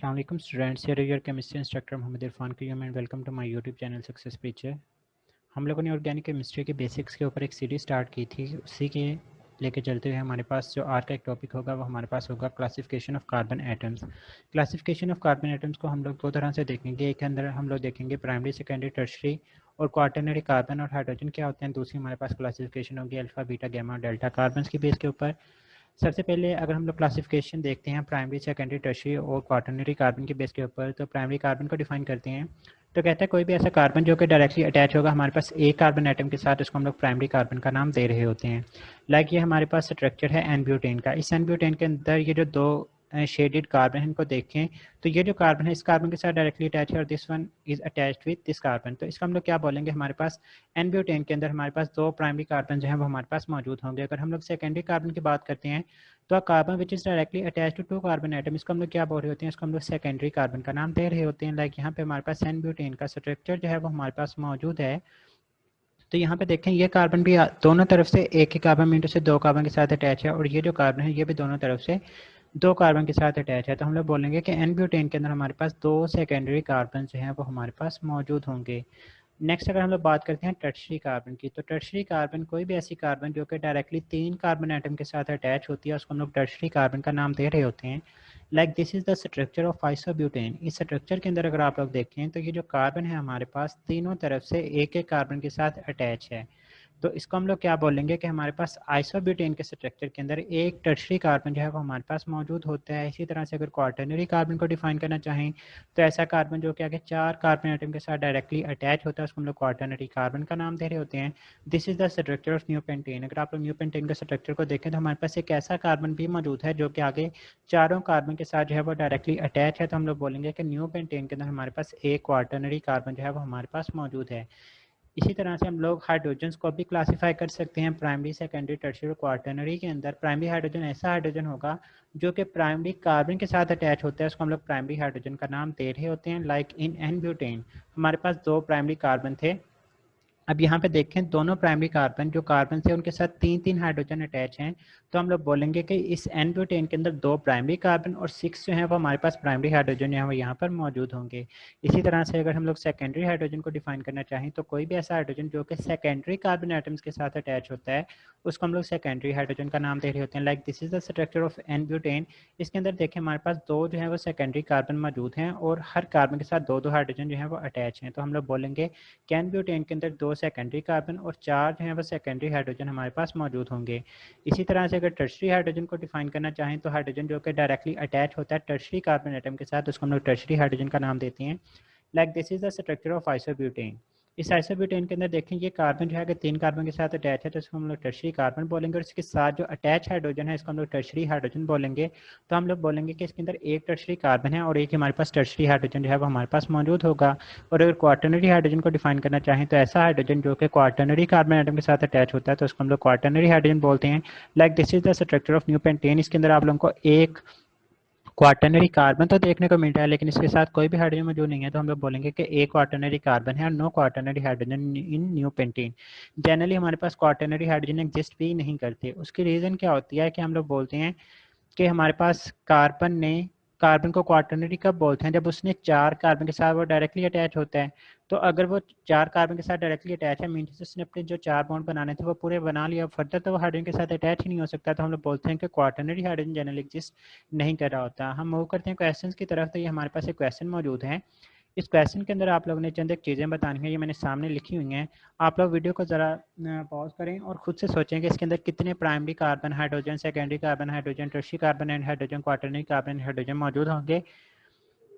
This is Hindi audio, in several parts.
Assalamualaikum students, here is your chemistry instructor Mohammad Irfan Karim and welcome to my YouTube channel success picture. हम लोगों ने ऑर्गेनिक केमिस्ट्री के बेसिक्स के ऊपर एक सीरीज स्टार्ट की थी। उसी के लेके चलते हुए हमारे पास जो आज का एक टॉपिक होगा वो हमारे पास होगा classification of carbon atoms. Classification of carbon atoms को हम लोग दो तरह से देखेंगे। एक के अंदर हम लोग देखेंगे प्राइमरी, सेकेंडरी, टर्शरी और क्वार्टरनरी कार्बन और हाइड्रोजन क्या होते हैं। दूसरी हमारे पास क्लासिफिकेशन होगी अल्फा, बीटा, गामा और डेल्टा कार्बन की बेस के ऊपर। सबसे पहले अगर हम लोग क्लासिफिकेशन देखते हैं प्राइमरी, सेकेंडरी, टर्शियरी और क्वार्टरनरी कार्बन के बेस के ऊपर, तो प्राइमरी कार्बन को डिफाइन करते हैं। तो कहता है कोई भी ऐसा कार्बन जो कि डायरेक्टली अटैच होगा हमारे पास एक कार्बन एटम के साथ, उसको हम लोग प्राइमरी कार्बन का नाम दे रहे होते हैं। लाइक ये हमारे पास स्ट्रक्चर है एन ब्यूटेन का। इस एन ब्यूटेन के अंदर ये जो दो शेडेड कार्बन है इनको देखें तो ये जो कार्बन है इस कार्बन के साथ डायरेक्टली अटैच है और this one is attached with this carbon. तो इसका हम लोग क्या बोलेंगे, हमारे पास एन ब्यूटेन के अंदर हमारे पास दो प्राइमरी कार्बन जो है वो हमारे पास मौजूद होंगे। अगर हम लोग सेकेंडरी कार्बन की बात करते हैं तो carbon which is directly attach to two carbon atom, इसको हम लोग क्या बोल रहे होते हैं, इसको हम लोग सेकेंडरी कार्बन का नाम दे रहे होते हैं। लाइक यहाँ पे हमारे पास एन ब्यूटेन का स्ट्रक्चर जो है वो हमारे पास मौजूद है। तो यहाँ पे देखें ये कार्बन भी दोनों तरफ से एक ही कार्बन मीटर से दो कार्बन के साथ अटैच है और ये जो कार्बन है ये भी दोनों तरफ से दो कार्बन के साथ अटैच है। तो हम लोग बोलेंगे कि एन ब्यूटेन के अंदर हमारे पास दो सेकेंडरी कार्बन जो हैं वो हमारे पास मौजूद होंगे। नेक्स्ट अगर हम लोग बात करते हैं टर्शरी कार्बन की, तो टर्शरी कार्बन कोई भी ऐसी कार्बन जो कि डायरेक्टली तीन कार्बन एटम के साथ अटैच होती है उसको हम लोग टर्शरी कार्बन का नाम दे रहे होते हैं। Like this is the structure of isobutane. इस स्ट्रक्चर के अंदर अगर आप लोग देखें तो ये जो कार्बन है हमारे पास तीनों तरफ से एक एक कार्बन के साथ अटैच है। तो इसको हम लोग क्या बोलेंगे कि हमारे पास आइसोब्यूटेन के स्ट्रक्चर के अंदर एक टर्शरी कार्बन जो है वो हमारे पास मौजूद होता है। इसी तरह से अगर क्वार्टरनरी कार्बन को डिफाइन करना चाहें तो ऐसा कार्बन जो कि आगे चार कार्बन एटम के साथ डायरेक्टली अटैच होता है उसको हम लोग क्वार्टरनरी कार्बन का नाम दे रहे होते हैं। This is the structure of new pentane. अगर आप लोग न्यू पेंटेन का स्ट्रक्चर को देखें तो हमारे पास एक ऐसा कार्बन भी मौजूद है जो कि आगे चारों कार्बन के साथ जो है वो डायरेक्टली अटैच है। तो हम लोग बोलेंगे कि न्यू पेंटेन के अंदर हमारे पास एक क्वार्टरनरी कार्बन जो है वो हमारे पास मौजूद है। इसी तरह से हम लोग हाइड्रोजन को भी क्लासिफाई कर सकते हैं प्राइमरी, सेकेंडरी, टर्शियरी और क्वार्टरनरी के अंदर। प्राइमरी हाइड्रोजन ऐसा हाइड्रोजन होगा जो कि प्राइमरी कार्बन के साथ अटैच होता है, उसको हम लोग प्राइमरी हाइड्रोजन का नाम दे रहे होते हैं। लाइक इन एन ब्यूटेन हमारे पास दो प्राइमरी कार्बन थे। अब यहाँ पे देखें दोनों प्राइमरी कार्बन जो कार्बन से उनके साथ तीन तीन हाइड्रोजन अटैच हैं, तो हम लोग बोलेंगे कि इस एन ब्यूटेन के अंदर दो प्राइमरी कार्बन और सिक्स जो है वो हमारे पास प्राइमरी हाइड्रोजन है वो यहाँ पर मौजूद होंगे। इसी तरह से अगर हम लोग सेकेंडरी हाइड्रोजन को डिफाइन करना चाहें तो कोई भी ऐसा हाइड्रोजन जो कि सेकेंडरी कार्बन एटम्स के साथ अटैच होता है उसको हम लोग सेकेंडरी हाइड्रोजन का नाम दे रहे होते हैं। Like this is the structure of an butane. इसके अंदर देखें हमारे पास दो जो है वो सेकेंडरी कार्बन मौजूद हैं और हर कार्बन के साथ दो दो हाइड्रोजन जो है वो अटैच हैं। तो हम लोग बोलेंगे कैन ब्यूटेन के अंदर दो सेकेंडरी कार्बन और चार जो है वो सेकेंडरी हाइड्रोजन हमारे पास मौजूद होंगे। इसी तरह से अगर टर्शरी हाइड्रोजन को डिफाइन करना चाहें तो हाइड्रोजन जो कि डायरेक्टली अटैच होता है टर्शरी कार्बन एटम के साथ उसको हम लोग टर्शरी हाइड्रोजन का नाम देते हैं। Like this is the structure of isobutane. इस आइसोब्यूटेन के अंदर देखें ये कार्बन जो है अगर तीन कार्बन के साथ अटैच है तो इसको हम लोग टर्शरी कार्बन बोलेंगे और इसके साथ जो अटैच हाइड्रोजन है इसको हम लोग टर्शरी हाइड्रोजन बोलेंगे। तो हम लोग बोलेंगे कि इसके अंदर एक टर्शरी कार्बन है और एक हमारे पास टर्शरी हाइड्रोजन जो है वो हमारे पास मौजूद होगा। और अगर क्वार्टरनरी हाइड्रोजन को डिफाइन करना चाहें तो ऐसा हाइड्रोजन जो कि क्वार्टरनरी कार्बन एटम के साथ अटैच होता है तो उसको हम लोग क्वार्टरनरी हाइड्रोजन बोलते हैं। Like this is the structure of new pentane. इसके अंदर आप लोगों को एक क्वार्टरनरी कार्बन तो देखने को मिलता है लेकिन इसके साथ कोई भी हाइड्रोजन मौजूद नहीं है, तो हम लोग बोलेंगे कि एक क्वार्टरनरी कार्बन है और no quaternary hydrogen in new pentane. Generally हमारे पास क्वार्टरनरी हाइड्रोजन एग्जिस्ट भी नहीं करते। उसकी रीज़न क्या होती है कि हम लोग बोलते हैं कि हमारे पास कार्बन को क्वार्टरनरी कब बोलते हैं, जब उसने चार कार्बन के साथ वो डायरेक्टली अटैच होता है। तो अगर वो चार कार्बन के साथ डायरेक्टली अटैच है मीन्स उसने अपने जो चार बॉन्ड बनाने थे वो पूरे बना लिया, फर्दर तो वो हाइड्रोजन के साथ अटैच ही नहीं हो सकता। तो हम लोग बोलते हैं कि क्वार्टरनरी हाइड्रोजन जनरली एग्जिस्ट नहीं कर रहा होता। हम मूव करते हैं क्वेश्चंस की तरफ। तो ये हमारे पास एक क्वेश्चन मौजूद है। इस क्वेश्चन के अंदर आप लोगों ने चंद एक चीज़ें बतानी है, ये मैंने सामने लिखी हुई हैं। आप लोग वीडियो को ज़रा पॉज करें और खुद से सोचें कि इसके अंदर कितने primary carbon hydrogen, secondary carbon hydrogen, tertiary carbon and hydrogen, quaternary carbon hydrogen मौजूद होंगे।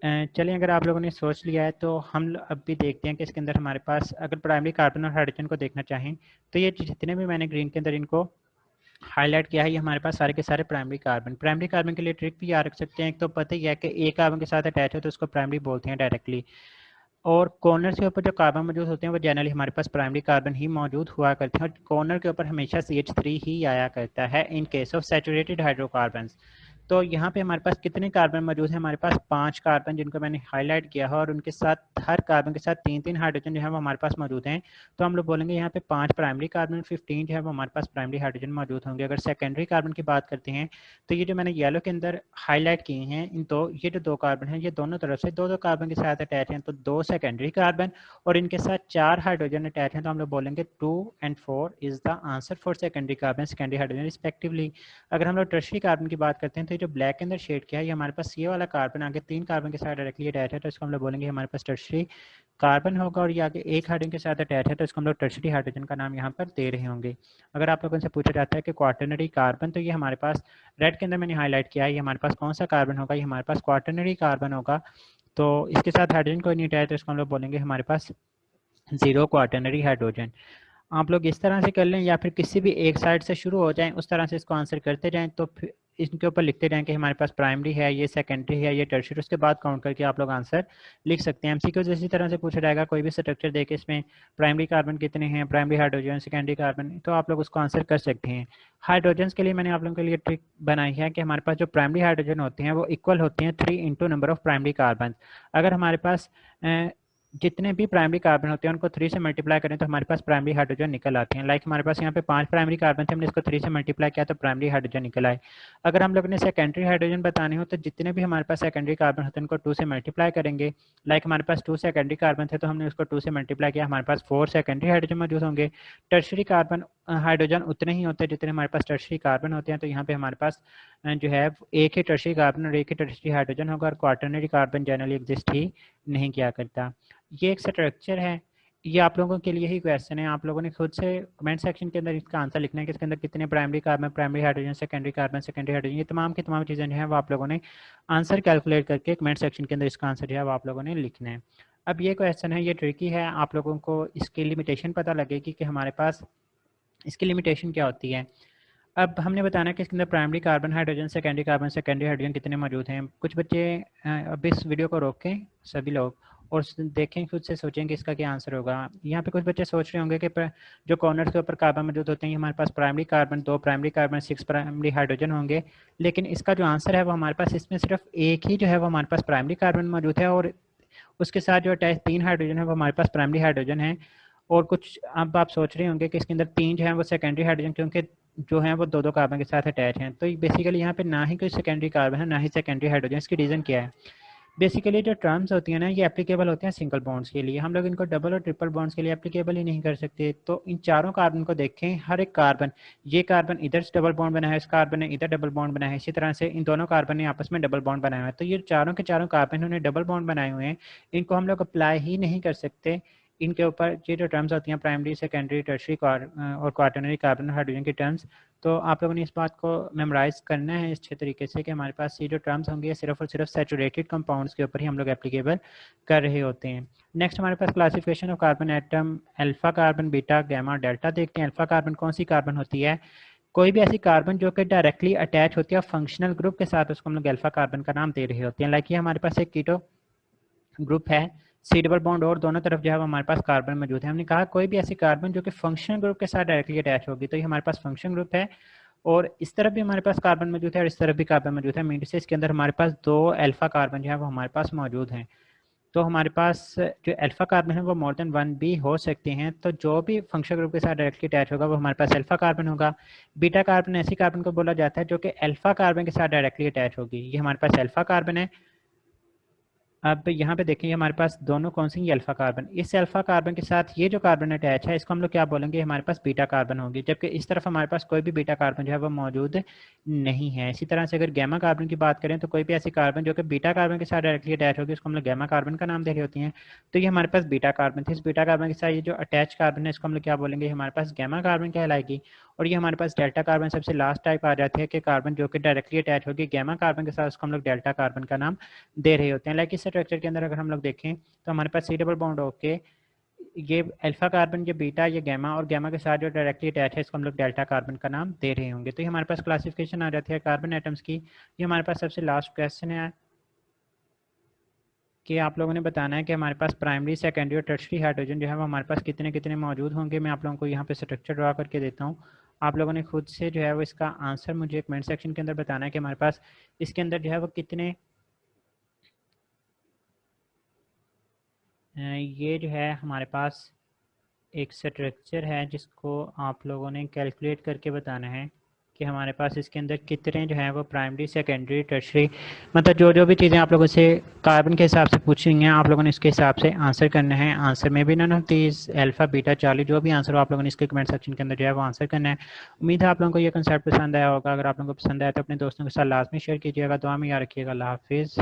चलिए अगर आप लोगों ने सोच लिया है तो हम अब भी देखते हैं कि इसके अंदर हमारे पास अगर प्राइमरी कार्बन और हाइड्रोजन को देखना चाहें तो ये जितने भी मैंने ग्रीन के अंदर इनको हाईलाइट किया है ये हमारे पास सारे के सारे प्राइमरी कार्बन के लिए ट्रिक भी याद रख सकते हैं। एक तो पता ही है कि एक कार्बन के साथ अटैच है तो उसको प्राइमरी बोलते हैं डायरेक्टली। और कॉर्नर के ऊपर जो कार्बन मौजूद होते हैं वो जनरली हमारे पास प्राइमरी कार्बन ही मौजूद हुआ करते हैं और कॉर्नर के ऊपर हमेशा CH3 ही आया करता है in case of saturated hydrocarbons. तो यहाँ पे हमारे पास कितने कार्बन मौजूद हैं? हमारे पास 5 कार्बन जिनको मैंने हाईलाइट किया है, और उनके साथ हर कार्बन के साथ 3-3 हाइड्रोजन जो है वो हमारे पास मौजूद हैं। तो हम लोग बोलेंगे यहाँ पे 5 प्राइमरी कार्बन, 15 जो है वो हमारे पास प्राइमरी हाइड्रोजन मौजूद होंगे। अगर सेकेंडरी कार्बन की बात करते हैं तो ये जो मैंने येलो के अंदर हाईलाइट किए हैं, इन दो ये जो 2 कार्बन हैं ये दोनों तरफ से 2-2 कार्बन के साथ अटैच हैं, तो 2 सेकेंडरी कार्बन और इनके साथ 4 हाइड्रोजन अटैच हैं। तो हम लोग बोलेंगे 2 and 4 is the answer for secondary carbon, secondary hydrogen respectively. अगर हम लोग टर्शरी कार्बन की बात करते हैं तो ये जो ब्लैक के अंदर शेड किया है ये हमारे पास ये वाला कार्बन आगे 3 कार्बन के साथ डायरेक्टली अटैच है, तो इसको हम लोग बोलेंगे हमारे पास टर्शरी कार्बन होगा। और ये आगे एक हाइड्रोजन के साथ अटैच है, तो इसको हम लोग टर्शरी हाइड्रोजन का नाम यहाँ पर दे रहे होंगे। अगर आप लोगों से पूछा जाता है कि क्वाटरनरी कार्बन, तो ये हमारे पास रेड के अंदर मैंने हाईलाइट किया है, ये हमारे पास कौन सा कार्बन होगा? ये हमारे पास क्वाटरनरी कार्बन होगा। तो इसके साथ हाइड्रोजन कोई नहीं अटैच, तो इसको हम लोग बोलेंगे हमारे पास 0 क्वाटरनरी हाइड्रोजन। आप लोग इस तरह से कर लें या फिर किसी भी एक साइड से शुरू हो जाएं, उस तरह से इसको आंसर करते जाएं, तो फिर इनके ऊपर लिखते जाएं कि हमारे पास प्राइमरी है, ये सेकेंडरी है, ये टर्शियरी, उसके बाद काउंट करके आप लोग आंसर लिख सकते हैं। एमसीक्यू इसी तरह से पूछा जाएगा, कोई भी स्ट्रक्चर देके इसमें प्राइमरी कार्बन कितने हैं, प्राइमरी हाइड्रोजन, सेकेंडरी कार्बन, तो आप लोग उसको आंसर कर सकते हैं। हाइड्रोजन के लिए मैंने आप लोगों के लिए ट्रिक बनाई है कि हमारे पास जो प्राइमरी हाइड्रोजन होते हैं वो इक्वल होते हैं 3 into number of primary carbon. अगर हमारे पास जितने भी प्राइमरी कार्बन होते हैं उनको 3 से मल्टीप्लाई करें तो हमारे पास प्राइमरी हाइड्रोजन निकल आते हैं। लाइक हमारे पास यहाँ पे 5 प्राइमरी कार्बन थे, हमने इसको 3 से मल्टीप्लाई किया तो प्राइमरी हाइड्रोजन निकल आए। अगर हम लोग ने सेकेंडरी हाइड्रोजन बताने हो तो जितने भी हमारे पास सेकेंडरी कार्बन होते हैं उनको 2 से मल्टीप्लाई करेंगे। लाइक हमारे पास 2 सेकेंडरी कार्बन थे तो हमने उसको 2 से मल्टीप्लाई किया, हमारे पास 4 सेकेंडरी हाइड्रोजन मौजूद होंगे। टर्शरी कार्बन हाइड्रोजन उतने ही होते हैं जितने हमारे पास टर्शरी कार्बन होते हैं, तो यहाँ पे हमारे पास जो है एक ही टर्शरी कार्बन और एक ही टर्शरी हाइड्रोजन होगा, और क्वाटरनरी कार्बन जनरली एग्जिस्ट ही नहीं किया करता। ये एक स्ट्रक्चर है, ये आप लोगों के लिए ही क्वेश्चन है, आप लोगों ने खुद से कमेंट सेक्शन के अंदर इसका आंसर लिखना है कि इसके अंदर कितने primary carbon, primary hydrogen, secondary carbon, secondary hydrogen, ये तमाम की तमाम चीज़ें जो है वो आप लोगों ने आंसर कैलकुलेट करके कमेंट सेक्शन के अंदर इसका आंसर जो है वो आप लोगों ने लिखना है। अब ये क्वेश्चन है, ये ट्रिकी है, आप लोगों को इसकी लिमिटेशन पता लगेगी कि हमारे पास इसकी लिमिटेशन क्या होती है। अब हमने बताना कि इसके अंदर primary carbon, hydrogen, secondary carbon, secondary hydrogen कितने मौजूद हैं। कुछ बच्चे अब इस वीडियो को रोकें सभी लोग और देखें, खुद से सोचें कि इसका क्या आंसर होगा। यहाँ पे कुछ बच्चे सोच रहे होंगे कि जो कॉर्नर्स के ऊपर कार्बन मौजूद होते हैं हमारे पास primary carbon, 2 primary carbon, 6 primary hydrogen होंगे, लेकिन इसका जो आंसर है वो हमारे पास इसमें सिर्फ एक ही जो है वो हमारे पास प्राइमरी कार्बन मौजूद है, और उसके साथ जो अटैच 3 हाइड्रोजन है वो हमारे पास प्राइमरी हाइड्रोजन है। और कुछ अब आप सोच रहे होंगे कि इसके अंदर 3 जो है वो सेकेंडरी हाइड्रोजन, क्योंकि जो है वो 2-2 कार्बन के साथ अटैच हैं, तो बेसिकली यहाँ पे ना ही कोई सेकेंडरी कार्बन है ना ही सेकेंडरी हाइड्रोजन। इसकी रीज़न क्या है? बेसिकली जो टर्म्स होती हैं ना ये एप्लीकेबल होते हैं सिंगल बॉन्ड्स के लिए, हम लोग इनको डबल और ट्रिपल बॉन्ड्स के लिए एप्लीकेबल ही नहीं कर सकते। तो इन चारों कार्बन को देखें, हर एक कार्बन, ये कार्बन इधर से डबल बॉन्ड बनाया है, इस कार्बन ने इधर डबल बॉन्ड बनाया है, इसी तरह से इन दोनों कार्बन ने आपस में डबल बॉन्ड बनाया है, तो ये चारों के चारों कार्बन इन्होंने डबल बॉन्ड बनाए हुए हैं, इनको हम लोग अप्लाई ही नहीं कर सकते इनके ऊपर। ये जो टर्म्स होती हैं प्राइमरी, सेकेंडरी, टर्शरी और क्वाटरनरी कार्बन हाइड्रोजन की टर्म्स, तो आप लोगों ने इस बात को मेमोराइज करना है अच्छे तरीके से कि हमारे पास ये जो टर्म्स होंगे सिर्फ और सिर्फ सैचुरेटेड कंपाउंड्स के ऊपर ही हम लोग एप्लीकेबल कर रहे होते हैं। नेक्स्ट हमारे पास classification of carbon atom, alpha carbon, beta, gamma, delta देखते हैं। अल्फा कार्बन कौन सी कार्बन होती है? कोई भी ऐसी कार्बन जो कि डायरेक्टली अटैच होती है फंक्शनल ग्रुप के साथ, उसको हम लोग अल्फा कार्बन का नाम दे रहे होते हैं। लाइक ये हमारे पास एक कीटो ग्रुप है, सी डबल बॉन्ड और दोनों तरफ जो है हमारे पास कार्बन मौजूद है। हमने कहा कोई भी ऐसी कार्बन जो कि फंक्शनल ग्रुप के साथ डायरेक्टली अटैच होगी, तो ये हमारे पास फंक्शनल ग्रुप है, और इस तरफ भी हमारे पास कार्बन मौजूद है और इस तरफ भी कार्बन मौजूद है, मीन से इसके अंदर हमारे पास 2 अल्फा कार्बन जो है वो हमारे पास मौजूद हैं। तो हमारे पास जो अल्फा कार्बन है वो मोर देन 1 भी हो सकते हैं, तो जो भी फंक्शनल ग्रुप के साथ डायरेक्टली अटैच होगा वो हमारे पास अल्फा कार्बन होगा। बीटा कार्बन ऐसी कार्बन को बोला जाता है जो कि अल्फा कार्बन के साथ डायरेक्टली अटैच होगी, ये हमारे पास अल्फा कार्बन है। अब यहाँ पे देखें हमारे पास दोनों कौन सी अल्फा कार्बन, इस अल्फा कार्बन के साथ ये जो कार्बन अटैच है इसको हम लोग क्या बोलेंगे, हमारे पास बीटा कार्बन होगी, जबकि इस तरफ हमारे पास कोई भी बीटा कार्बन जो है वो मौजूद नहीं है। इसी तरह से अगर गैमा कार्बन की बात करें तो कोई भी ऐसी कार्बन जो कि बीटा कार्बन के साथ डायरेक्टली अटैच होगी उसको हम लोग गैमा कार्बन का नाम दे रही होती हैं। तो ये हमारे पास बीटा कार्बन थी, इस बीटा कार्बन के साथ ये जो अटैच कार्बन है इसको हम लोग क्या बोलेंगे, हमारे पास गैमा कार्बन कहलाएगी। और ये हमारे पास डेल्टा कार्बन सबसे लास्ट टाइप आ जाती है कि कार्बन जो कि डायरेक्टली अटैच होगी गैमा कार्बन के साथ, उसको हम लोग डेल्टा कार्बन का नाम दे रहे होते हैं। लाइक इस स्ट्रक्चर के अंदर अगर हम लोग देखें तो हमारे पास सी डबल बॉन्ड होके ये अल्फा कार्बन, ये बीटा, ये गैमा, और गैमा के साथ जो डायरेक्टली अटैच है इसको हम लोग डेल्टा कार्बन का नाम दे रहे होंगे। तो ये हमारे पास क्लासिफिकेशन आ जाती है कार्बन एटम्स की। ये हमारे पास सबसे लास्ट क्वेश्चन है कि आप लोगों ने बताना है कि हमारे पास प्राइमरी, सेकेंडरी और टर्शरी हाइड्रोजन जो है वो हमारे पास कितने कितने मौजूद होंगे। मैं आप लोगों को यहाँ पे स्ट्रक्चर ड्रा करके देता हूँ, आप लोगों ने खुद से जो है वो इसका आंसर मुझे कमेंट सेक्शन के अंदर बताना है कि हमारे पास इसके अंदर जो है वो कितने ये जो है हमारे पास एक स्ट्रक्चर है जिसको आप लोगों ने कैलकुलेट करके बताना है कि हमारे पास इसके अंदर कितने जो हैं वो प्राइमरी सेकेंडरी टर्शरी, मतलब जो जो भी चीज़ें आप लोगों से कार्बन के हिसाब से पूछी हैं आप लोगों ने इसके हिसाब से आंसर करना है। आंसर में भी none of these alpha beta charlie जो भी आंसर हो आप लोगों ने इसके कमेंट सेक्शन के अंदर जो है वो आंसर करना है। उम्मीद है आप लोगों को ये कंसेप्ट पसंद आया होगा। अगर आप लोगों को पसंद आया तो अपने दोस्तों के साथ लाजमी शेयर कीजिएगा। दुआ में याद रखिएगा। अल्लाह हाफिज़।